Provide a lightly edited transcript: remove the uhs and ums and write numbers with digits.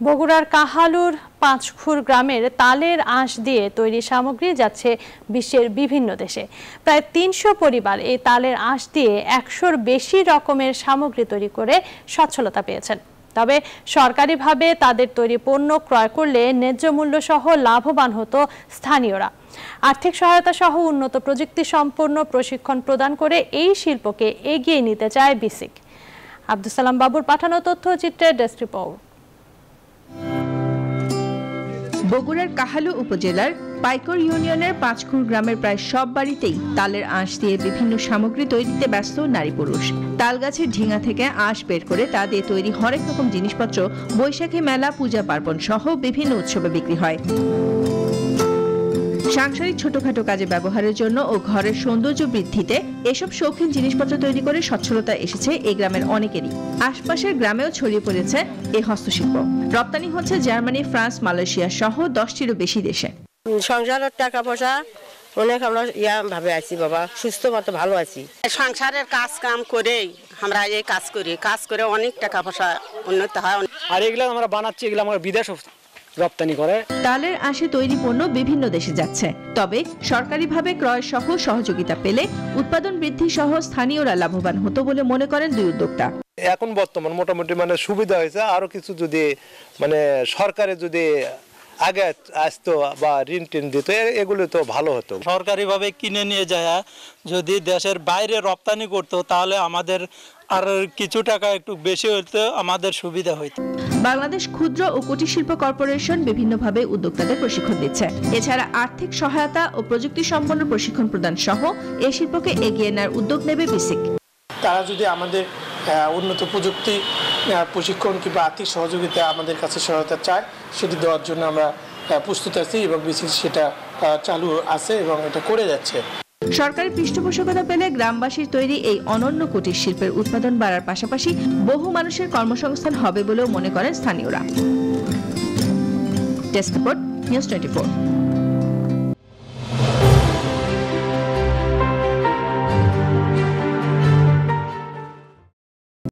বগুড়ার কাহালুর পাঁচখুর গ্রামের তালের আঁশ দিয়ে তৈরি সামগ্রী যাচ্ছে বিশ্বের বিভিন্ন দেশে। প্রায় ৩০০ পরিবার এই তালের আঁশ দিয়ে ১০০-র বেশি রকমের সামগ্রী তৈরি করে সচ্ছলতা পেয়েছেন। তবে সরকারিভাবে তাদের তৈরি পণ্য ক্রয় করলে ন্যায্য মূল্য সহ লাভবান হতো স্থানীয়রা। আর্থিক সহায়তা সহ উন্নত প্রযুক্তি সম্পন্ন প্রশিক্ষণ প্রদান করে এই শিল্পকে এগিয়ে নিতে চায় বিসিক। আব্দুল সালাম বাবুর পাঠানো তথ্যচিত্রের ডেস্ক রিপোর্ট। বগুড়ার কাহালু উপজেলার পাইকর ইউনিয়নের পাঁচখুর গ্রামের প্রায় সব বাড়িতেই তালের আঁশ দিয়ে বিভিন্ন সামগ্রী তৈরিতে ব্যস্ত নারী পুরুষ। তাল গাছের ঝিঙা থেকে আঁশ বের করে তা দিয়ে তৈরি হরেক রকম জিনিসপত্র বৈশাখী মেলা, পূজা পার্বণ সহ বিভিন্ন উৎসবে বিক্রি হয়। সাংসারিক ছোটখাটো কাজে ব্যবহারের জন্য ও ঘরের সৌন্দর্য বৃদ্ধিতে এসব শৌখিন জিনিসপত্র তৈরি করে সচ্ছলতা এসেছে এই গ্রামের অনেকেরই। আশপাশের গ্রামেও ছড়িয়ে পড়েছে এই হস্তশিল্প। রপ্তানি হচ্ছে জার্মানি, ফ্রান্স, মালয়েশিয়া সহ 10টিরও বেশি দেশে। সংসারের টাকা পয়সা অনেক আমরা ভাবে আছি বাবা, সুস্থ মতো ভালো আছি। সংসারের কাজ কাম করেই আমরা এই কাজ করে অনেক টাকা পয়সা উন্নত হয়। আর এগুলো আমরা বানাচ্ছি, এগুলো আমরা বিদেশ রপ্তানি করে। তালের আঁশে তৈরি পণ্য বিভিন্ন দেশে যাচ্ছে। তবে সরকারিভাবে ক্রয় সহ সহযোগিতা পেলে উৎপাদন বৃদ্ধি সহ স্থানীয়রা লাভবান হতো বলে মনে করেন দুই উদ্যোক্তা। এখন বর্তমান মোটামুটি সুবিধা হয়েছে। আরো কিছু যদি সরকারে যদি আগে আসতো বা ঋণ টিন দিত, এগুলো তো ভালো হতো। সরকারিভাবে কিনে নিয়ে যায় যদি দেশের বাইরে রপ্তানি করতো তাহলে আমাদের আর কিছু টাকা একটু বেশি হতো, আমাদের সুবিধা হইতো। বাংলাদেশ ক্ষুদ্র ও কুটির শিল্প কর্পোরেশন বিভিন্নভাবে উদ্যোক্তাদের প্রশিক্ষণ দিচ্ছে। এছাড়া আর্থিক সহায়তা ও প্রযুক্তি সম্পন্ন প্রশিক্ষণ প্রদান সহ এই শিল্পকে এগিয়ে নেওয়ার উদ্যোগ নেবে বিসিক। তারা যদি আমাদের উন্নত প্রযুক্তি প্রশিক্ষণ কিংবা আর্থিক সহযোগিতা আমাদের কাছে সহায়তা চায়, সেটি দেওয়ার জন্য আমরা প্রস্তুত আছি এবং বিসিক সেটা চালু আছে এবং এটা করে যাচ্ছে। সরকারি পৃষ্ঠপোষকতা পেলে গ্রামবাসীর তৈরি এই অনন্য কুটির শিল্পের উৎপাদন বাড়ার পাশাপাশি বহু মানুষের কর্মসংস্থান হবে বলেও মনে করেন স্থানীয়রা। Desk report, news 24।